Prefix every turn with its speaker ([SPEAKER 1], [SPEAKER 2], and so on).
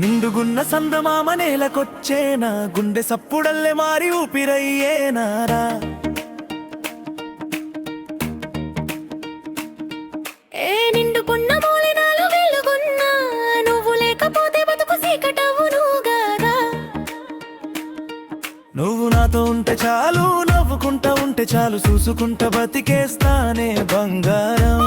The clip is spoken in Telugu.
[SPEAKER 1] నిండుగున్న సందమామ నేలకొచ్చేనా, గుండె సప్పుడల్లే మారి ఊపిరయ్యేనారా.
[SPEAKER 2] ఏ నిండుకున్న మూలినాలు వెలుగున్నా, నువ్వు లేకపోతే బతుకు సీకటవును గదా.
[SPEAKER 1] నువ్వు నాతో ఉంటే చాలు, నవ్వుకుంటా ఉంటే చాలు, చూసుకుంటా బతికేస్తానే బంగారం.